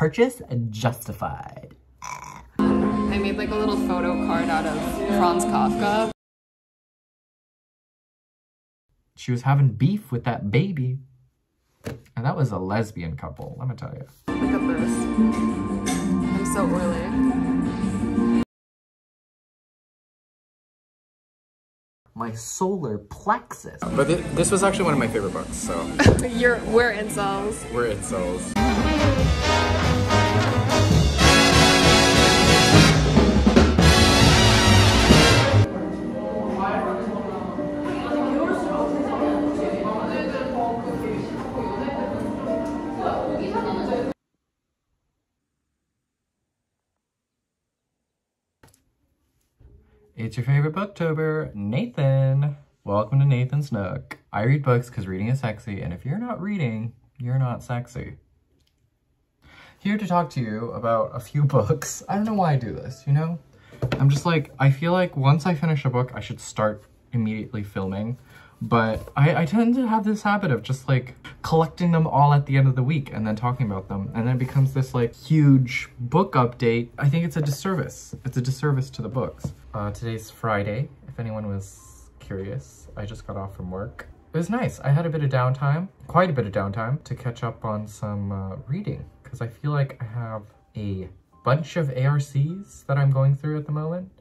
Purchase justified. I made like a little photo card out of Franz Kafka. She was having beef with that baby. And that was a lesbian couple, let me tell you. Look at this. I'm so oily. My solar plexus. But this was actually one of my favorite books, so. We're incels. We're incels. It's your favorite booktober, Nathan. Welcome to Nathan's Nook. I read books because reading is sexy, and if you're not reading, you're not sexy. Here to talk to you about a few books. I don't know why I do this, you know? I'm just like, I feel like once I finish a book, I should start immediately filming. But I tend to have this habit of just like collecting them all at the end of the week and then talking about them. And then it becomes this like huge book update. I think it's a disservice. It's a disservice to the books. Today's Friday, if anyone was curious. I just got off from work. It was nice. I had a bit of downtime, quite a bit of downtime, to catch up on some reading. Because I feel like I have a bunch of ARCs that I'm going through at the moment,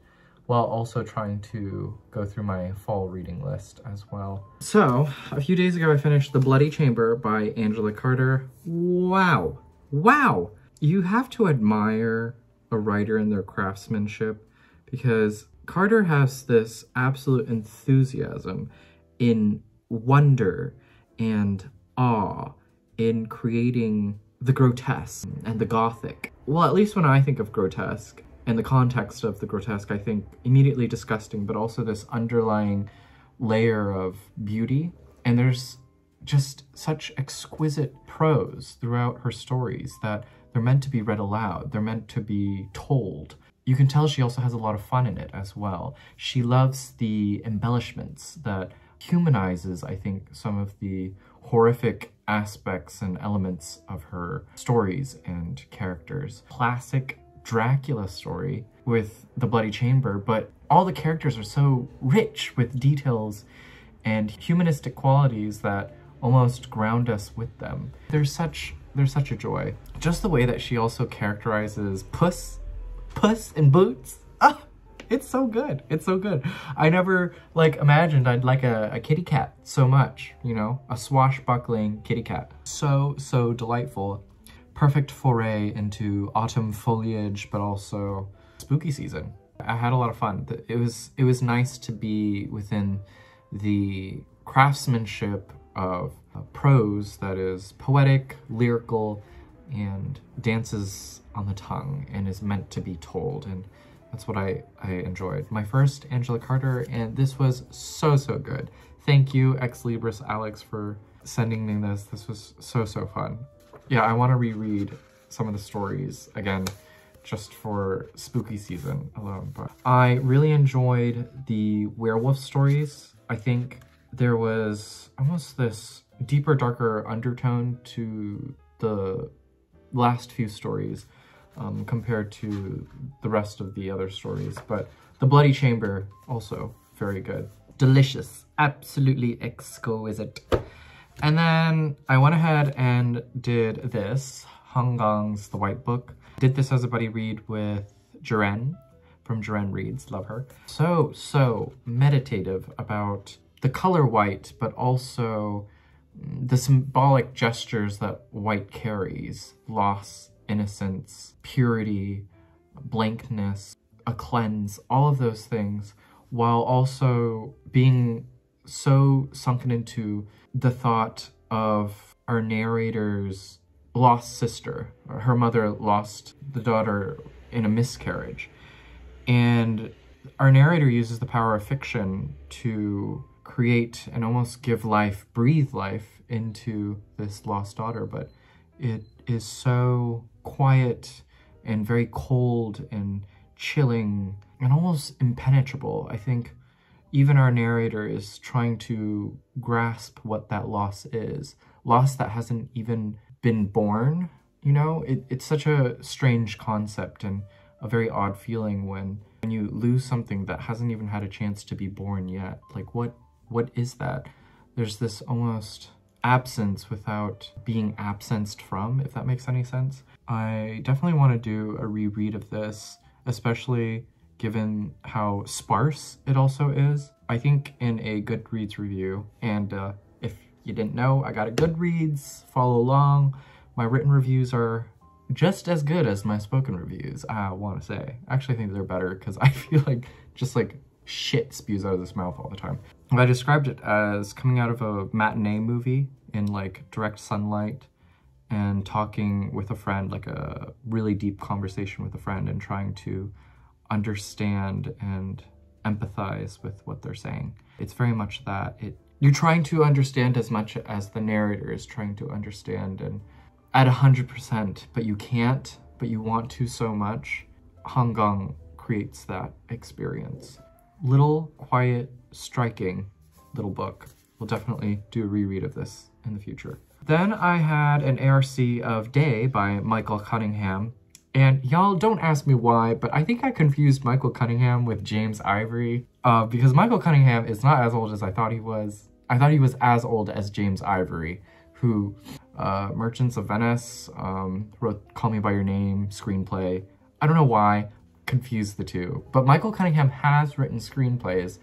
while also trying to go through my fall reading list as well. So, a few days ago I finished The Bloody Chamber by Angela Carter. Wow. Wow! You have to admire a writer and their craftsmanship, because Carter has this absolute enthusiasm in wonder and awe in creating the grotesque and the gothic. Well, at least when I think of grotesque, in the context of the grotesque, I think immediately disgusting, but also this underlying layer of beauty. And there's just such exquisite prose throughout her stories that they're meant to be read aloud. They're meant to be told. You can tell she also has a lot of fun in it as well. She loves the embellishments that humanizes, I think, some of the horrific aspects and elements of her stories and characters. Classic Dracula story with The Bloody Chamber, but all the characters are so rich with details and humanistic qualities that almost ground us with them. They're such a joy. Just the way that she also characterizes Puss in Boots. Ah, it's so good. It's so good. I never like imagined I'd like a kitty cat so much, you know, a swashbuckling kitty cat. So delightful. Perfect foray into autumn foliage, but also spooky season. I had a lot of fun. It was nice to be within the craftsmanship of prose that is poetic, lyrical, and dances on the tongue and is meant to be told. And that's what I enjoyed. My first Angela Carter, and this was so good. Thank you, Ex Libris Alex, for sending me this. This was so fun. Yeah, I want to reread some of the stories again, just for spooky season alone. But I really enjoyed the werewolf stories. I think there was almost this deeper, darker undertone to the last few stories compared to the rest of the other stories. But The Bloody Chamber, also very good. Delicious. Absolutely exquisite. And then I went ahead and did this, Hong Gong's The White Book. Did this as a buddy read with Jiren from Jiren Reads, love her. So meditative about the color white, but also the symbolic gestures that white carries. Loss, innocence, purity, blankness, a cleanse, all of those things, while also being so sunken into the thought of our narrator's lost sister. Her mother lost the daughter in a miscarriage. And our narrator uses the power of fiction to create and almost give life, breathe life into this lost daughter. But it is so quiet and very cold and chilling and almost impenetrable. I think even our narrator is trying to grasp what that loss is. Loss that hasn't even been born, you know, it's such a strange concept and a very odd feeling when you lose something that hasn't even had a chance to be born yet. Like, what is that? There's this almost absence without being absenced from, if that makes any sense. I definitely want to do a reread of this, especially given how sparse it also is. I think in a Goodreads review, and if you didn't know, I got a Goodreads, follow along. My written reviews are just as good as my spoken reviews, I want to say. I actually think they're better because I feel like just like shit spews out of this mouth all the time. I described it as coming out of a matinee movie in like direct sunlight and talking with a friend, like a really deep conversation with a friend, and trying to understand and empathize with what they're saying. It's very much that. You're trying to understand as much as the narrator is trying to understand, and at 100%, but you can't, but you want to so much. Hanggang creates that experience. Little, quiet, striking little book. We'll definitely do a reread of this in the future. Then I had an ARC of Day by Michael Cunningham. And y'all don't ask me why, but I think I confused Michael Cunningham with James Ivory because Michael Cunningham is not as old as I thought he was. I thought he was as old as James Ivory, who Merchants of Venice, wrote Call Me By Your Name, screenplay. I don't know why, confused the two. But Michael Cunningham has written screenplays,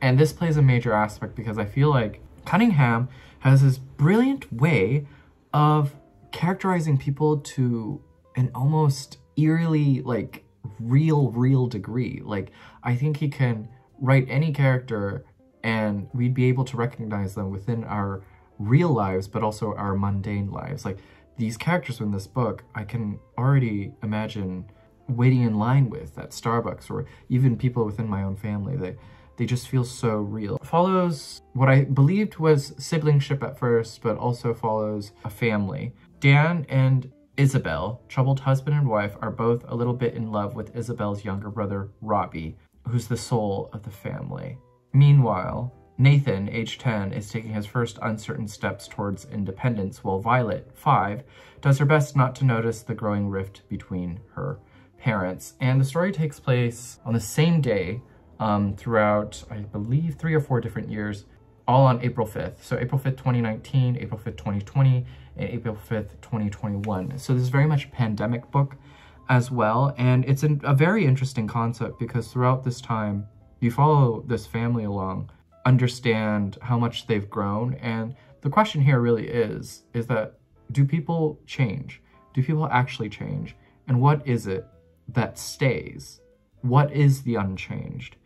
and this plays a major aspect because I feel like Cunningham has this brilliant way of characterizing people to an almost eerily, like, real degree. Like, I think he can write any character and we'd be able to recognize them within our real lives, but also our mundane lives. Like, these characters in this book, I can already imagine waiting in line with at Starbucks, or even people within my own family. They just feel so real. It follows what I believed was siblingship at first, but also follows a family. Dan and Isabel, troubled husband and wife, are both a little bit in love with Isabel's younger brother, Robbie, who's the soul of the family. Meanwhile, Nathan, age 10, is taking his first uncertain steps towards independence, while Violet, 5, does her best not to notice the growing rift between her parents. And the story takes place on the same day throughout, I believe, 3 or 4 different years, all on April 5th. So April 5th, 2019, April 5th, 2020, and April 5th, 2021. So this is very much a pandemic book as well. And it's a very interesting concept because throughout this time, you follow this family along, understand how much they've grown. And the question here really is that, do people change? Do people actually change? And what is it that stays? What is the unchanged?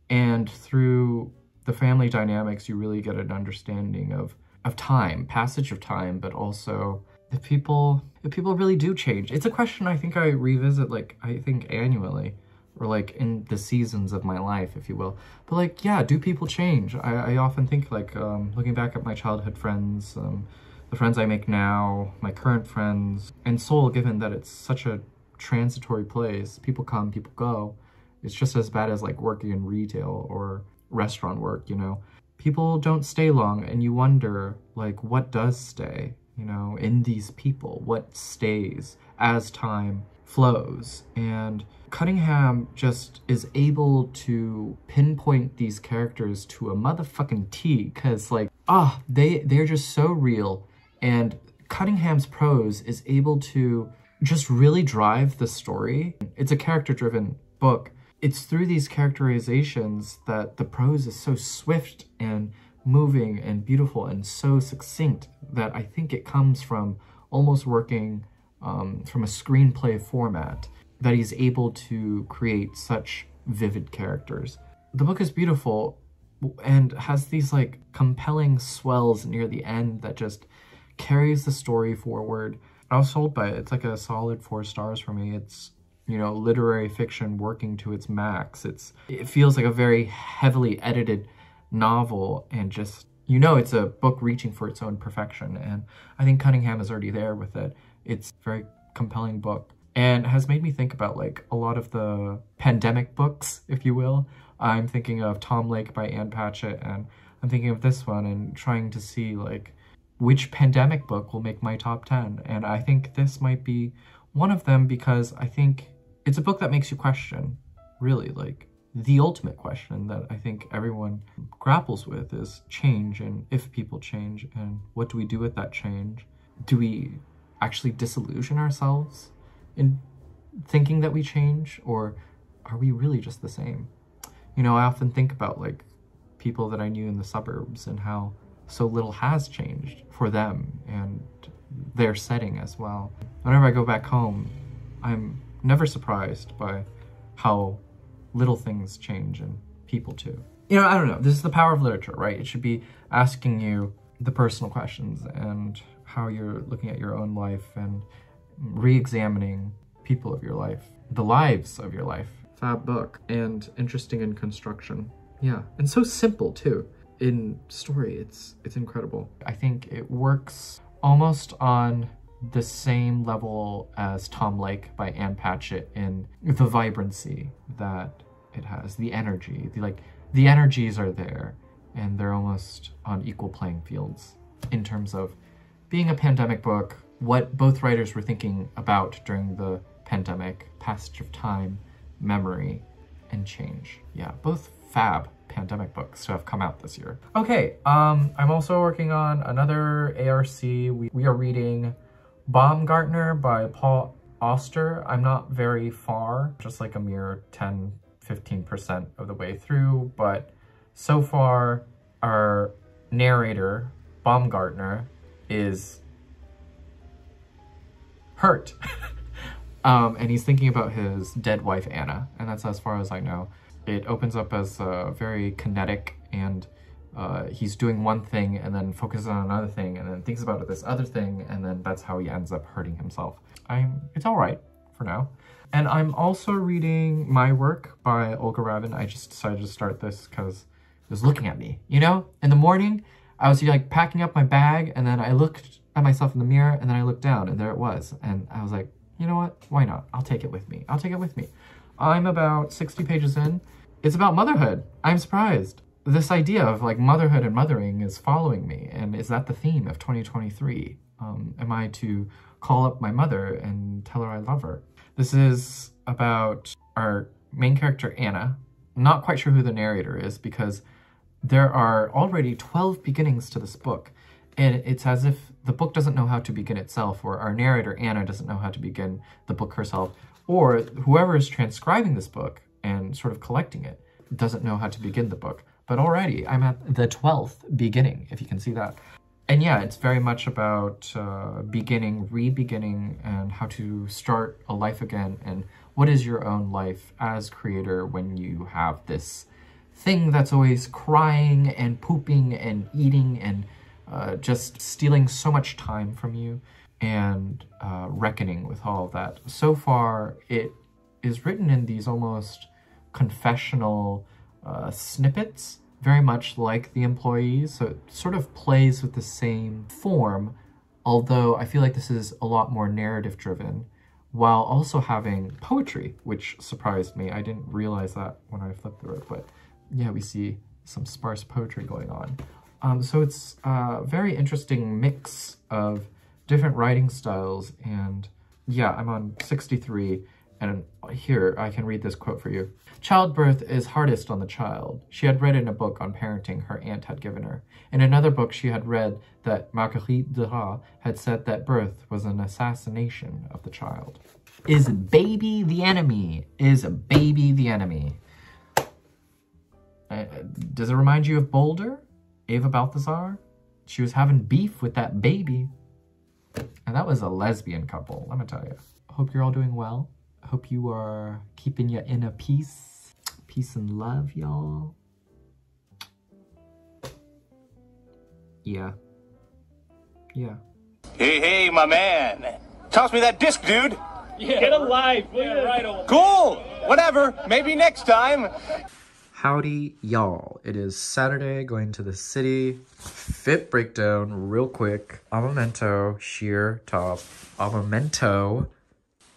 And through the family dynamics, you really get an understanding of time, passage of time, but also if people really do change. It's a question I think I revisit, like, I think annually, or like in the seasons of my life, if you will. But like, yeah, do people change? I often think, like, looking back at my childhood friends, the friends I make now, my current friends, and Seoul, given that it's such a transitory place, people come, people go. It's just as bad as like working in retail or restaurant work, you know. People don't stay long, and you wonder, like, what does stay, you know, in these people? What stays as time flows? And Cunningham just is able to pinpoint these characters to a motherfucking T, because, like, they're just so real. And Cunningham's prose is able to just really drive the story. It's a character-driven book. It's through these characterizations that the prose is so swift and moving and beautiful and so succinct that I think it comes from almost working from a screenplay format, that he's able to create such vivid characters. The book is beautiful and has these like compelling swells near the end that just carries the story forward. I was sold by it. It's like a solid 4 stars for me. It's, you know, literary fiction working to its max. It feels like a very heavily edited novel, and just, you know, it's a book reaching for its own perfection. And I think Cunningham is already there with it. It's a very compelling book and has made me think about like a lot of the pandemic books, if you will. I'm thinking of Tom Lake by Ann Patchett, and I'm thinking of this one and trying to see like which pandemic book will make my top 10? And I think this might be one of them because I think it's a book that makes you question, really, like, the ultimate question that I think everyone grapples with is change, and if people change, and what do we do with that change? Do we actually disillusion ourselves in thinking that we change, or are we really just the same? You know, I often think about like people that I knew in the suburbs and how so little has changed for them and their setting as well. Whenever I go back home, I'm never surprised by how little things change and people too. You know, I don't know, this is the power of literature, right? It should be asking you the personal questions and how you're looking at your own life and re-examining people of your life, the lives of your life. Fab book, and interesting in construction. Yeah, and so simple too. In story, it's incredible. I think it works almost on the same level as Tom Lake by Ann Patchett in the vibrancy that it has, the energy, the energies are there, and they're almost on equal playing fields in terms of being a pandemic book, what both writers were thinking about during the pandemic, passage of time, memory, and change. Yeah, both fab pandemic books to have come out this year. Okay, I'm also working on another ARC. We are reading Baumgartner by Paul Auster. I'm not very far, just like a mere 10-15% of the way through, but so far our narrator, Baumgartner, is hurt. And he's thinking about his dead wife, Anna, and that's as far as I know. It opens up as very kinetic, and he's doing one thing and then focuses on another thing and then thinks about this other thing, and then that's how he ends up hurting himself. It's all right for now. And I'm also reading My Work by Olga Ravn. I just decided to start this because it was looking at me, you know? In the morning, I was like packing up my bag, and then I looked at myself in the mirror, and then I looked down, and there it was. And I was like, you know what? Why not? I'll take it with me. I'll take it with me. I'm about 60 pages in. It's about motherhood. I'm surprised. This idea of like motherhood and mothering is following me. And is that the theme of 2023? Am I to call up my mother and tell her I love her? This is about our main character, Anna. I'm not quite sure who the narrator is because there are already 12 beginnings to this book. And it's as if the book doesn't know how to begin itself, or our narrator, Anna, doesn't know how to begin the book herself, or whoever is transcribing this book and sort of collecting it doesn't know how to begin the book. But already I'm at the 12th beginning, if you can see that. And yeah, it's very much about beginning, re-beginning, and how to start a life again, and what is your own life as creator when you have this thing that's always crying and pooping and eating and just stealing so much time from you, and reckoning with all of that. So far, it is written in these almost confessional snippets, very much like The Employees, so it sort of plays with the same form, although I feel like this is a lot more narrative driven, while also having poetry, which surprised me. I didn't realize that when I flipped through it, but yeah, we see some sparse poetry going on. So it's a very interesting mix of different writing styles, and yeah, I'm on 63, and here I can read this quote for you. Childbirth is hardest on the child. She had read in a book on parenting her aunt had given her. In another book she had read that Marguerite Duras had said that birth was an assassination of the child. Is baby the enemy? Is baby the enemy? Does it remind you of Boulder? Eva Balthazar? She was having beef with that baby. And that was a lesbian couple, let me tell you. Hope you're all doing well. Hope you are keeping your inner peace. Peace and love, y'all. Yeah. Yeah. Hey, my man. Toss me that disc, dude. Yeah, get a life. Yeah, right on. Cool. Whatever. Maybe next time. Howdy, y'all. It is Saturday, going to the city. Fit breakdown real quick. Amamento, sheer top. Amamento.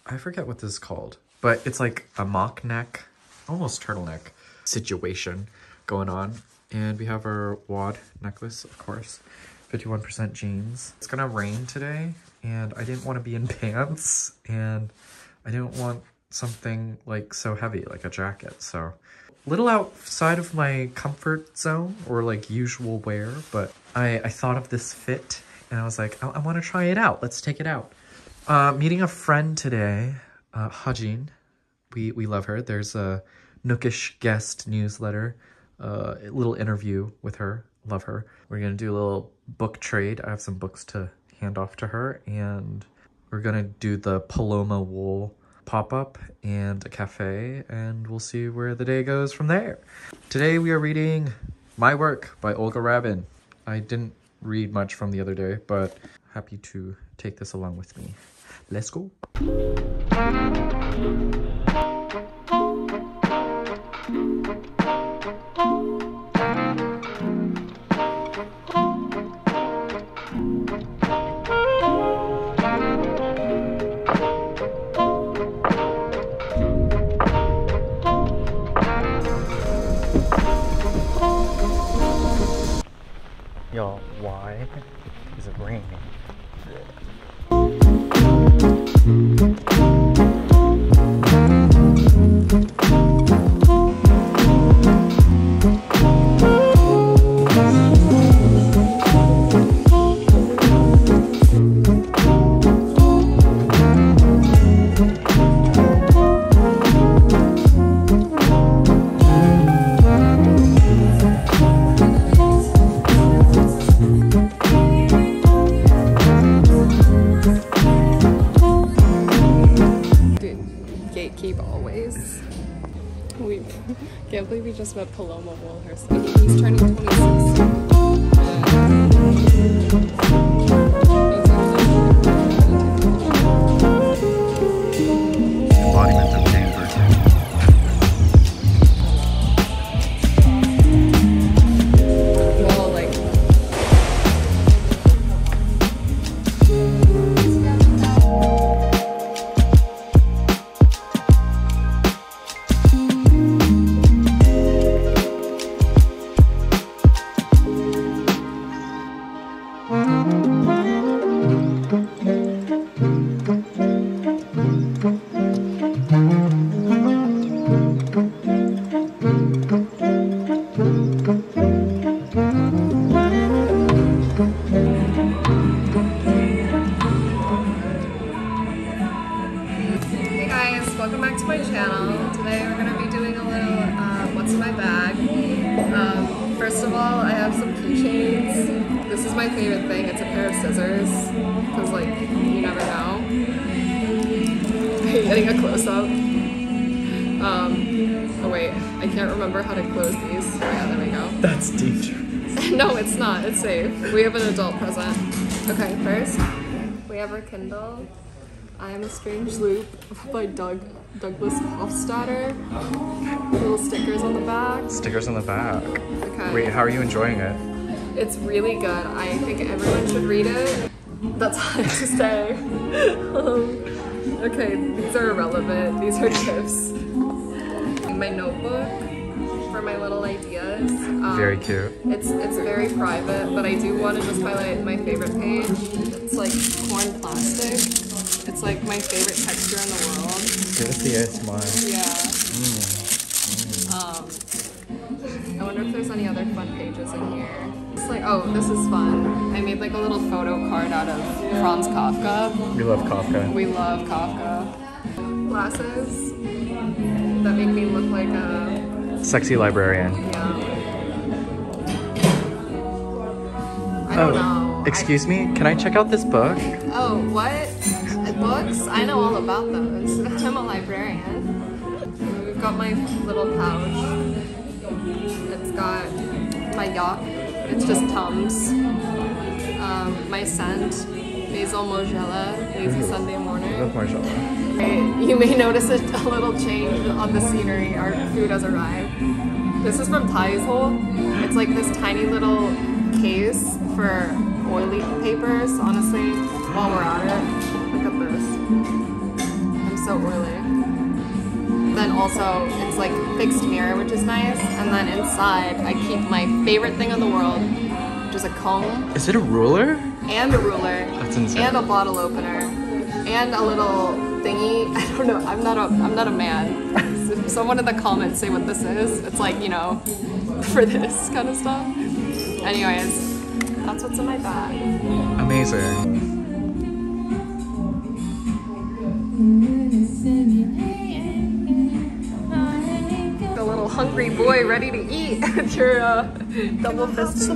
I forget what this is called, but it's like a mock neck, almost turtleneck situation going on. And we have our wad necklace, of course. 51% jeans. It's gonna rain today, and I didn't want to be in pants, and I didn't want something like so heavy, like a jacket. So a little outside of my comfort zone or like usual wear, but I thought of this fit and I was like, I want to try it out. Let's take it out. Meeting a friend today, Hajin. We love her. There's a Nookish guest newsletter, a little interview with her. Love her. We're gonna do a little book trade. I have some books to hand off to her, and we're gonna do the paloma wool pop-up and a cafe, and we'll see where the day goes from there. Today we are reading My Work by Olga Ravn. I didn't read much from the other day, but happy to take this along with me. Let's go. Y'all, why is it raining? Can't believe we just met Paloma wool herself. He's turning 26. Embodiment of neighbor. Well, like... Welcome back to my channel. Today we're going to be doing a little what's in my bag. First of all, I have some keychains. This is my favorite thing. It's a pair of scissors because like you never know. Are you getting a close-up? Oh wait, I can't remember how to close these. Oh yeah, there we go. That's dangerous. No, it's not. It's safe. We have an adult present. Okay, first we have our Kindle. I Am a Strange Loop by Douglas Hofstadter. Little stickers on the back. Stickers on the back. Okay. Wait, how are you enjoying it? It's really good. I think everyone should read it. That's all I have to say. Okay, these are irrelevant. These are gifts. My notebook for my little ideas. Very cute. It's very private, but I do want to just highlight my favorite page. It's like corn plastic. It's like my favorite texture in the world. Give us the ASMR. Yeah. I wonder if there's any other fun pages in here. It's like, oh, this is fun. I made like a little photo card out of Franz Kafka. We love Kafka. We love Kafka. Glasses that make me look like a... Sexy librarian. Yeah. I don't know. Excuse me, can I check out this book? Oh, what? Books? I know all about those. I'm a librarian. We've got my little pouch. It's got my yacht. It's just Tums. My scent, Basil Mogella, Lazy Sunday Morning. I love Margiela. You may notice a little change on the scenery. Our food has arrived. This is from Tysol. It's like this tiny little case for oily papers, honestly, while we're at it. Look at this. I'm so oily. Then also, it's like fixed mirror, which is nice. And then inside, I keep my favorite thing in the world, which is a comb Is it a ruler? and a ruler. That's insane. And a bottle opener and a little thingy. I don't know. I'm not a man. If someone in the comments say what this is, it's like, you know, for this kind of stuff. Anyways, that's what's in my bag. Amazing. A little hungry boy ready to eat at your double fisted.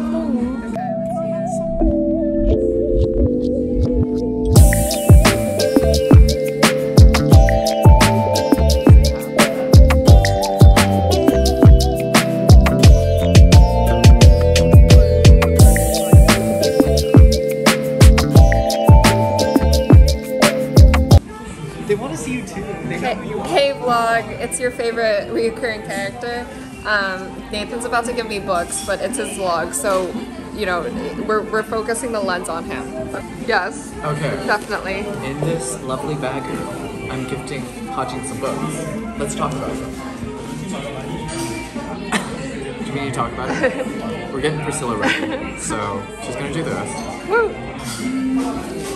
They want to see you too. They know who you are. Hey vlog, it's your favorite reoccurring character. Nathan's about to give me books, but it's his vlog, so you know we're focusing the lens on him. Yes. Okay. Definitely. In this lovely bag, I'm gifting Hajin some books. Let's talk about them. Do you mean to talk about it? We're getting Priscilla ready, so she's gonna do this. Woo!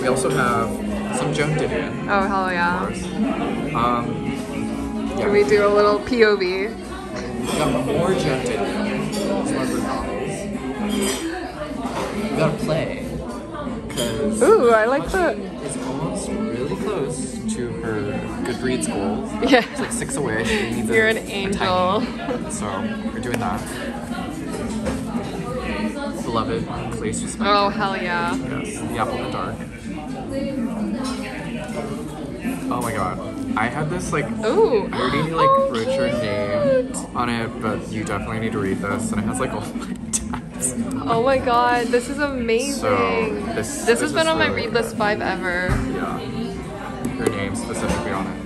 We also have some Joan Didion. Oh hell yeah. Yeah. Can we do a little POV? We got more Joan Didion. Some of her novels. We got a play. Because Ooh, I like that. it's almost really close to her Goodreads goals. Yeah. It's like 6 away. She needs You're a an angel. tiny. So we're doing that. Beloved, Place Respect. Oh hell yeah. Yes, The Apple in the Dark. Oh my god. I had this like Ooh. I already like wrote your name on it, but you definitely need to read this, and it has like all my tabs. Oh my god, this is amazing. So, this this has been is on my really read list 5 ever. Yeah. Your name specifically on it.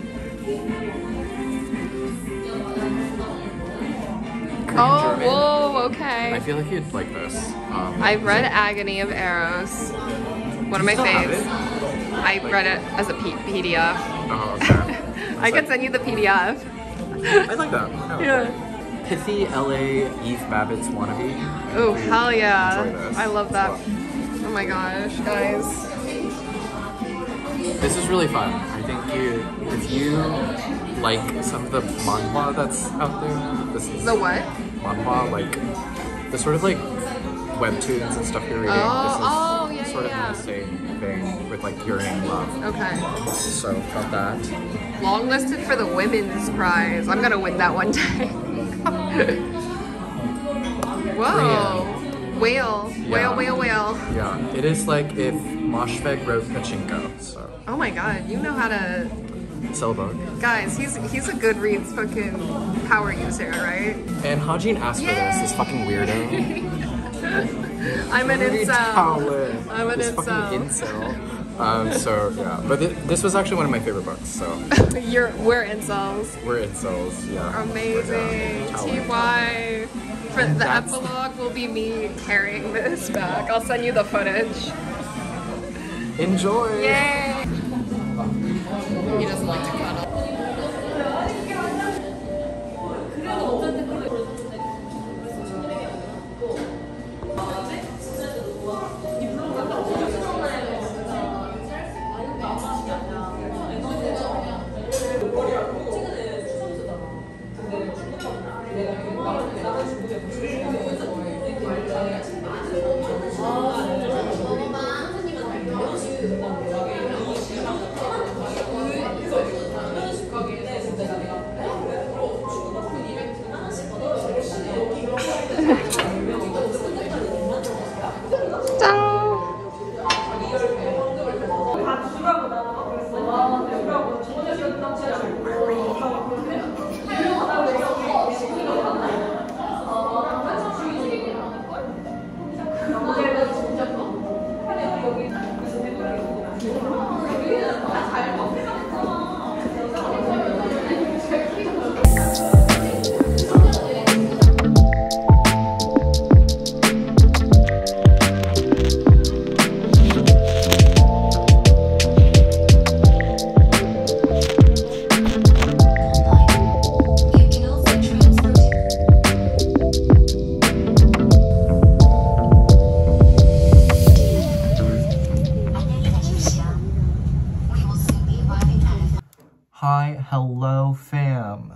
Oh, German. whoa, I okay. feel like you'd like this. I've read Agony of Arrows. One of my still have faves. it? I read it as a PDF. Oh, okay. I can send you the PDF. I like that. No. Yeah. Pithy LA Eve Babbitt's wannabe. Oh, We hell yeah. enjoy this. I love that. Well, Oh my gosh, guys. this is really fun. I think if you like some of the manhwa that's out there, this is The what? manhwa, like the sort of like webtoons and stuff you're reading. Oh, this is yeah, sort yeah. of in the same thing with like Yearning Love. Okay. So got that. Longlisted for the Women's Prize. I'm gonna win that one day. Whoa. Whale. Yeah. Whale. Yeah, it is like if Moshfegh wrote Pachinko. So Oh my god, you know how to... sell a book. Guys, he's a Goodreads fucking power user, right? And Hajin asked for this fucking weirdo. I'm an incel. I'm an This incel. fucking incel. So yeah, but this was actually one of my favorite books. So We're incels. we're incels. Yeah. Amazing. But, TY. For And the that's- epilogue will be me carrying this back. I'll send you the footage. Enjoy. Yay! He doesn't like to cuddle. Hello, fam.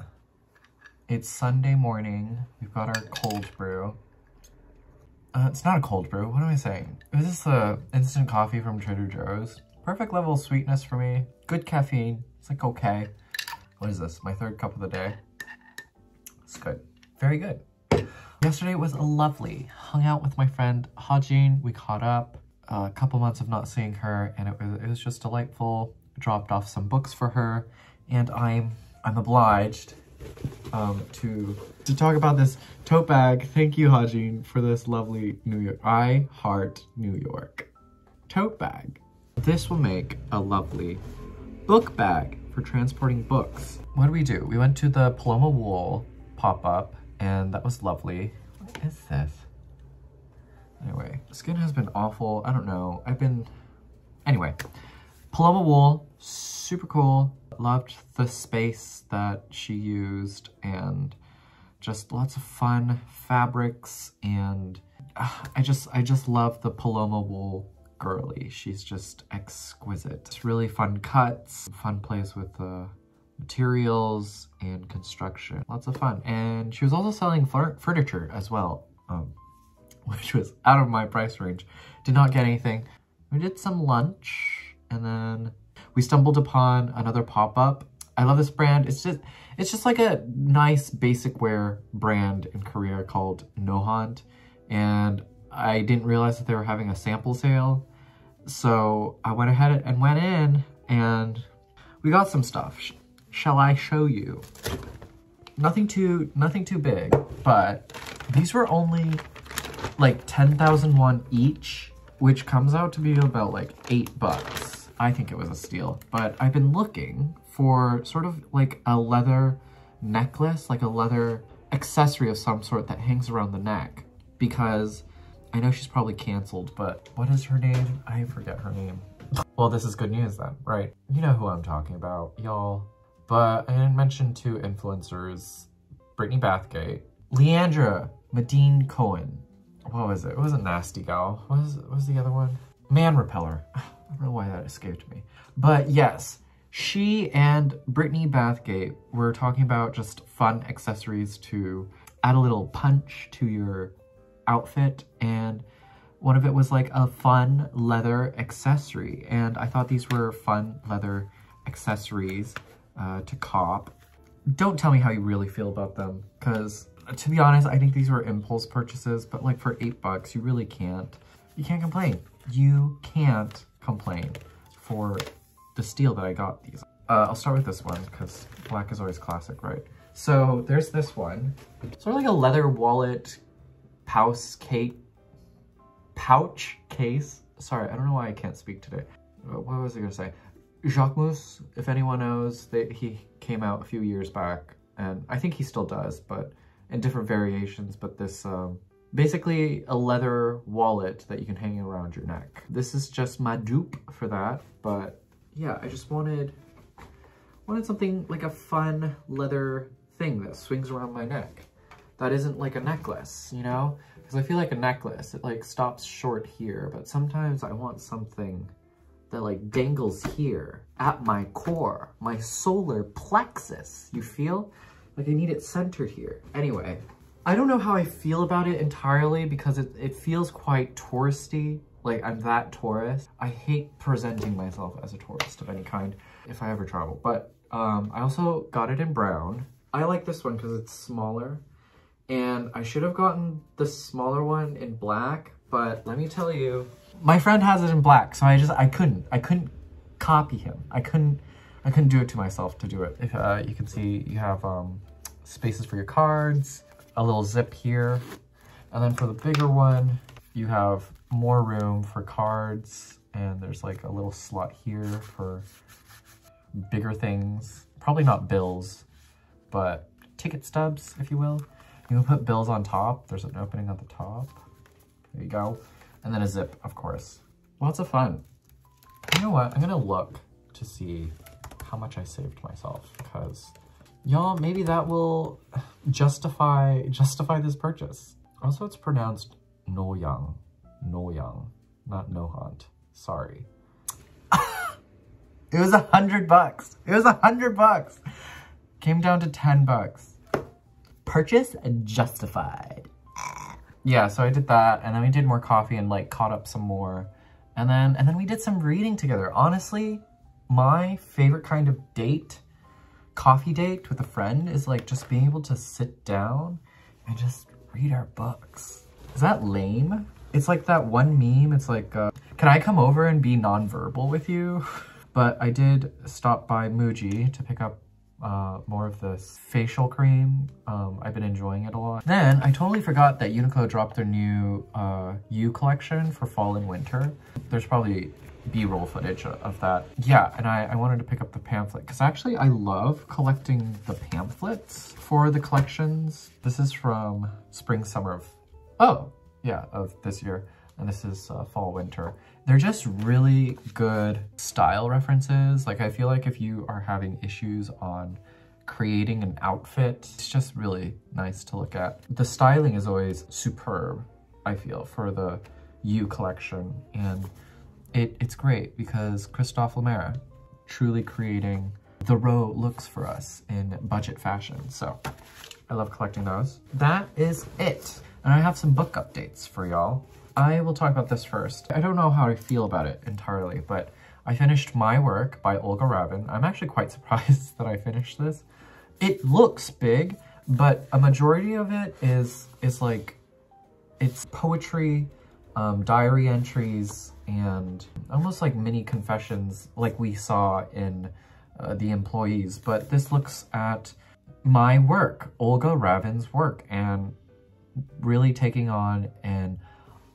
It's Sunday morning. We've got our cold brew. It's not a cold brew. What am I saying? This is a instant coffee from Trader Joe's. Perfect level of sweetness for me. Good caffeine. It's like okay. What is this? My third cup of the day. It's good. Very good. Yesterday was lovely. Hung out with my friend Hajin. We caught up. A couple months of not seeing her, and it was just delightful. Dropped off some books for her, and I'm obliged to talk about this tote bag. Thank you, Hajin, for this lovely New York. I heart New York tote bag. This will make a lovely book bag for transporting books. What do? We went to the Paloma wool pop-up, and that was lovely. What is this? Anyway, skin has been awful. I don't know. Anyway, Paloma wool, super cool. Loved the space that she used and just lots of fun fabrics, and I just love the Paloma wool girly. She's just exquisite. It's really fun cuts, fun plays with the materials and construction. Lots of fun. And she was also selling furniture as well, which was out of my price range. Did not get anything. We did some lunch, and then we stumbled upon another pop-up. I love this brand. It's just like a nice basic wear brand in Korea called Nohant, and I didn't realize that they were having a sample sale. So I went ahead and went in, and we got some stuff. Shall I show you? Nothing too big, but these were only like 10,000 won each, which comes out to be about like $8. I think it was a steal, but I've been looking for sort of like a leather necklace, like a leather accessory of some sort that hangs around the neck, because I know she's probably canceled, but what is her name? I forget her name. Well, this is good news then, right? You know who I'm talking about, y'all. But I didn't mention two influencers, Brittany Bathgate, Leandra Medine Cohen. What was it? It wasn't Nasty Gal. What was the other one? Man Repeller. I don't know why that escaped me. But yes, she and Brittany Bathgate were talking about just fun accessories to add a little punch to your outfit, and one of it was like a fun leather accessory, and I thought these were fun leather accessories to cop. Don't tell me how you really feel about them, because to be honest, I think these were impulse purchases, but like for $8, you really can't. You can't complain. You can't complain for the steal that I got these. I'll start with this one, because black is always classic, right? So there's this one. Sort of like a leather wallet pouch case. Sorry, I don't know why I can't speak today. What was I gonna say? Jacquemus, if anyone knows, he came out a few years back, and I think he still does, but in different variations. But this, basically a leather wallet that you can hang around your neck. This is just my dupe for that, but yeah, I just wanted something like a fun leather thing that swings around my neck. That isn't like a necklace, you know? Because I feel like a necklace, it like stops short here, but sometimes I want something that like dangles here at my core, my solar plexus, you feel? Like I need it centered here. Anyway, I don't know how I feel about it entirely, because it feels quite touristy. Like I'm that tourist. I hate presenting myself as a tourist of any kind if I ever travel, but I also got it in brown. I like this one because it's smaller, and I should have gotten the smaller one in black, but let me tell you, my friend has it in black, so I couldn't copy him. I couldn't do it to myself to do it. If you can see, you have spaces for your cards, a little zip here, and then for the bigger one, you have more room for cards, and there's like a little slot here for bigger things. Probably not bills, but ticket stubs, if you will. You can put bills on top. There's an opening at the top. There you go. And then a zip, of course. Lots of fun. You know what? I'm gonna look to see how much I saved myself, because y'all, maybe that will justify this purchase. Also, it's pronounced Noyang, not Nohant. Sorry. It was $100. It was $100. Came down to 10 bucks. Purchase justified. Yeah, so I did that, and then we did more coffee and like caught up some more. And then we did some reading together. Honestly, my favorite kind of date, coffee date with a friend, is like just being able to sit down and just read our books. Is that lame? It's like that one meme, it's like, can I come over and be nonverbal with you? But I did stop by Muji to pick up more of this facial cream. I've been enjoying it a lot. Then I totally forgot that Uniqlo dropped their new U collection for fall and winter. There's probably B-roll footage of that. Yeah, and I wanted to pick up the pamphlet because actually I love collecting the pamphlets for the collections. This is from spring, summer of this year. And this is fall, winter. They're just really good style references. Like I feel like if you are having issues on creating an outfit, it's just really nice to look at. The styling is always superb, I feel, for the U collection. And it's great because Christophe Lemaire truly creating the row looks for us in budget fashion. So I love collecting those. That is it. And I have some book updates for y'all. I will talk about this first. I don't know how I feel about it entirely, but I finished My Work by Olga Ravn. I'm actually quite surprised that I finished this. It looks big, but a majority of it is like, it's poetry, diary entries, and almost like mini confessions like we saw in The Employees. But this looks at my work, Olga Ravn's work, and really taking on an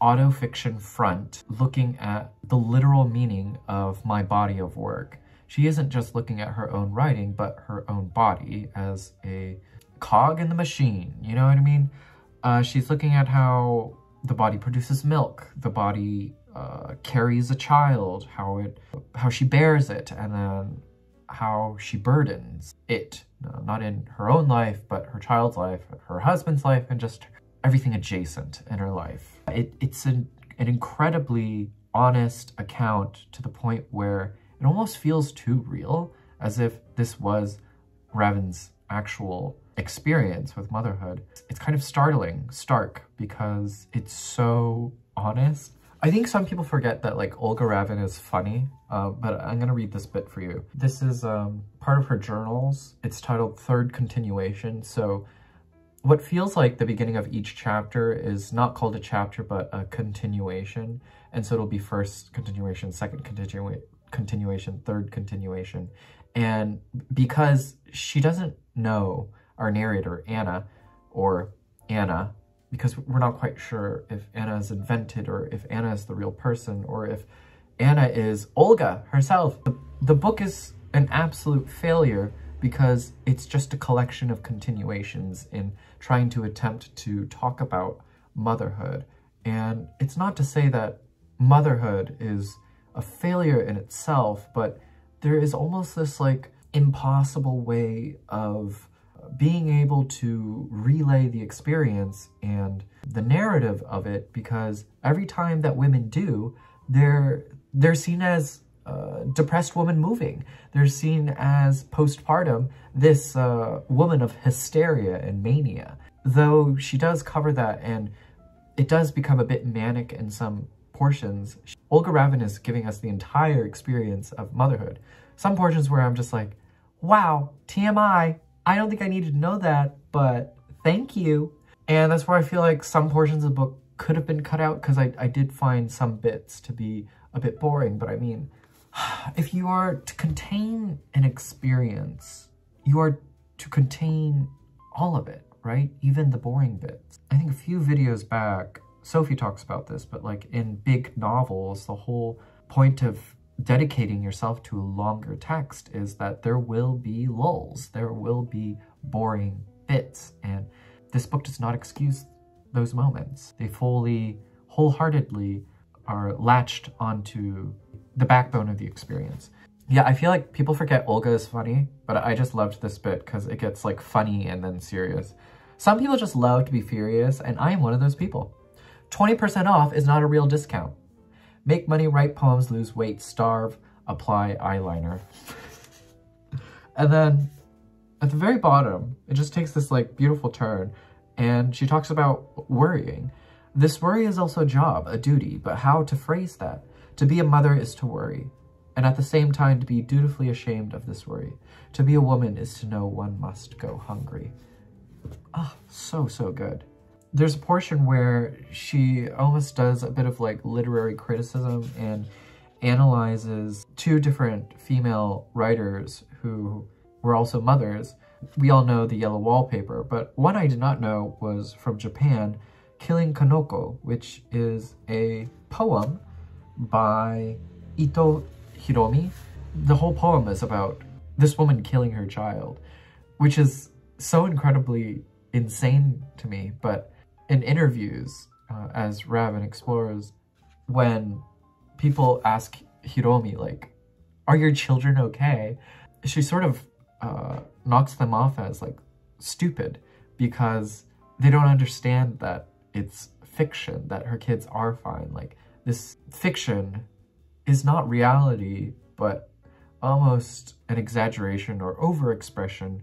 autofiction front, looking at the literal meaning of my body of work. She isn't just looking at her own writing, but her own body as a cog in the machine, you know what I mean? She's looking at how the body produces milk, the body carries a child, how she bears it, and then how she burdens it, not in her own life, but her child's life, her husband's life, and just everything adjacent in her life. It's an incredibly honest account to the point where it almost feels too real, as if this was Ravn's actual experience with motherhood. It's kind of stark, because it's so honest. I think some people forget that like Olga Ravn is funny, but I'm gonna read this bit for you. This is part of her journals. It's titled Third Continuation. So what feels like the beginning of each chapter is not called a chapter, but a continuation. And so it'll be first continuation, second continuation, third continuation. And because she doesn't know our narrator, Anna, because we're not quite sure if Anna is invented or if Anna is the real person or if Anna is Olga herself. The book is an absolute failure because it's just a collection of continuations in trying to attempt to talk about motherhood. And it's not to say that motherhood is a failure in itself, but there is almost this like impossible way of being able to relay the experience and the narrative of it, because every time that women do, they're seen as depressed woman moving. They're seen as postpartum, this woman of hysteria and mania. Though she does cover that and it does become a bit manic in some portions, Olga Ravn is giving us the entire experience of motherhood. Some portions where I'm just like, wow, TMI, I don't think I needed to know that, but thank you. And that's where I feel like some portions of the book could have been cut out, because I did find some bits to be a bit boring. But I mean, if you are to contain an experience, you are to contain all of it, right? Even the boring bits. I think a few videos back, Sophie talks about this, but like in big novels, the whole point of dedicating yourself to a longer text is that there will be lulls, there will be boring bits, and this book does not excuse those moments. They fully, wholeheartedly are latched onto the backbone of the experience. Yeah, I feel like people forget Olga is funny, but I just loved this bit because it gets like funny and then serious. Some people just love to be furious, and I am one of those people. 20% off is not a real discount. Make money, write poems, lose weight, starve, apply eyeliner. And then at the very bottom, it just takes this like beautiful turn, and she talks about worrying. This worry is also a job, a duty, but how to phrase that? To be a mother is to worry, and at the same time to be dutifully ashamed of this worry. To be a woman is to know one must go hungry. Oh, so good. There's a portion where she almost does a bit of like literary criticism and analyzes two different female writers who were also mothers. We all know the yellow wallpaper, but one I did not know was from Japan, Killing Kanoko, which is a poem by Ito Hiromi. The whole poem is about this woman killing her child, which is so incredibly insane to me. But in interviews, as Ravn explores, when people ask Hiromi, like, are your children okay? She sort of knocks them off as like stupid because they don't understand that it's fiction, that her kids are fine. Like, this fiction is not reality, but almost an exaggeration or overexpression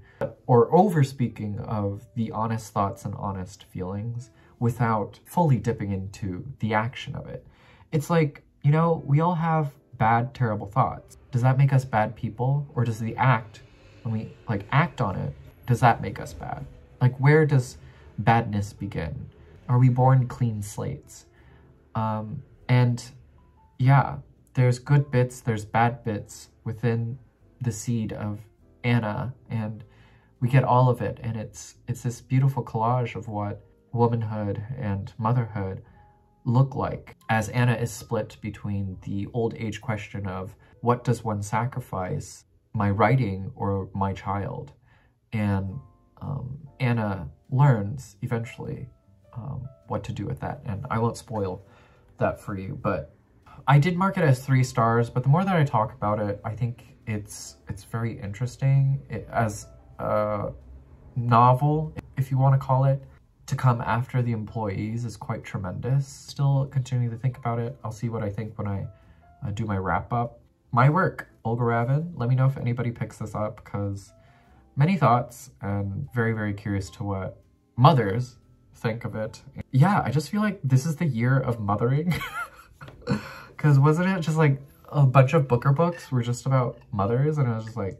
or overspeaking of the honest thoughts and honest feelings without fully dipping into the action of it. It's like, you know, we all have bad, terrible thoughts. Does that make us bad people? Or does the act, when we like act on it, does that make us bad? Like, where does badness begin? Are we born clean slates? And yeah, there's good bits, there's bad bits within the seed of Anna, and we get all of it, and it's this beautiful collage of what womanhood and motherhood look like, as Anna is split between the old age question of what does one sacrifice, my writing or my child? And Anna learns eventually what to do with that, and I won't spoil that for you, but I did mark it as 3 stars, but the more that I talk about it, I think it's very interesting. As a novel, if you want to call it, to come after the employees is quite tremendous. Still continuing to think about it. I'll see what I think when I do my wrap up. My work, Olga Ravn. Let me know if anybody picks this up, because many thoughts, and very curious to what mothers think of it. Yeah, I just feel like this is the year of mothering. Because wasn't it just like a bunch of Booker books were just about mothers, and I was just like,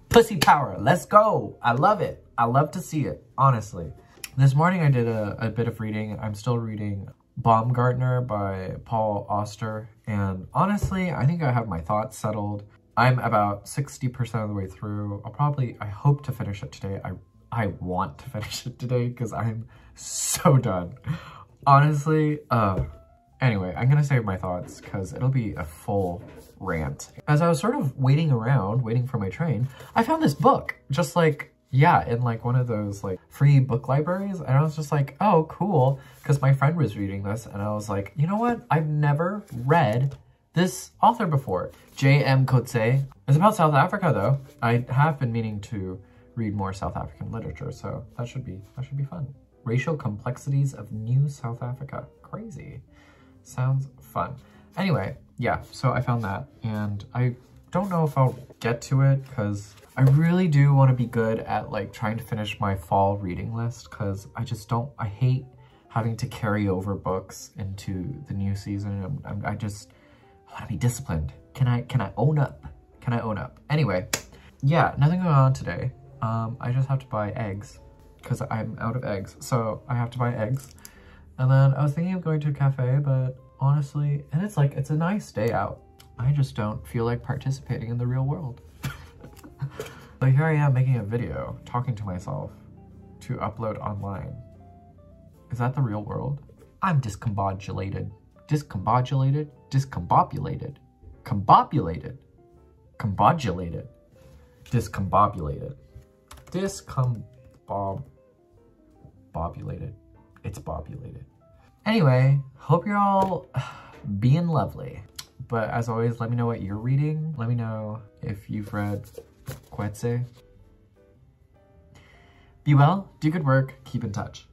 pussy power, let's go. I love it. I love to see it, honestly. This morning I did a bit of reading. I'm still reading Baumgartner by Auster, and honestly, I think I have my thoughts settled. I'm about 60% of the way through. I hope to finish it today. I want to finish it today because I'm so done. Honestly, anyway, I'm gonna save my thoughts because it'll be a full rant. As I was sort of waiting around, waiting for my train, I found this book, just like, yeah, in like one of those like free book libraries, and I was just like, oh, cool, because my friend was reading this, and I was like, you know what? I've never read this author before. J.M. Coetzee. It's about South Africa, though. I have been meaning to read more South African literature, so that should be fun. Racial Complexities of New South Africa. Crazy. Sounds fun. Anyway, yeah, so I found that, and I don't know if I'll get to it because I really do want to be good at like trying to finish my fall reading list, because I hate having to carry over books into the new season. I want to be disciplined. Can I own up? Can I own up? Anyway, yeah, nothing going on today. I just have to buy eggs because I'm out of eggs, so I have to buy eggs. And then I was thinking of going to a cafe, but honestly, and it's a nice day out. I just don't feel like participating in the real world. But here I am making a video, talking to myself to upload online. Is that the real world? I'm discombobulated. Discombobulated? Discombobulated. Combobulated. Combobulated. Discombobulated. Discombobulated. It's bobulated. Anyway, hope you're all being lovely. But as always, let me know what you're reading. Let me know if you've read Coetzee. Be well, do good work, keep in touch.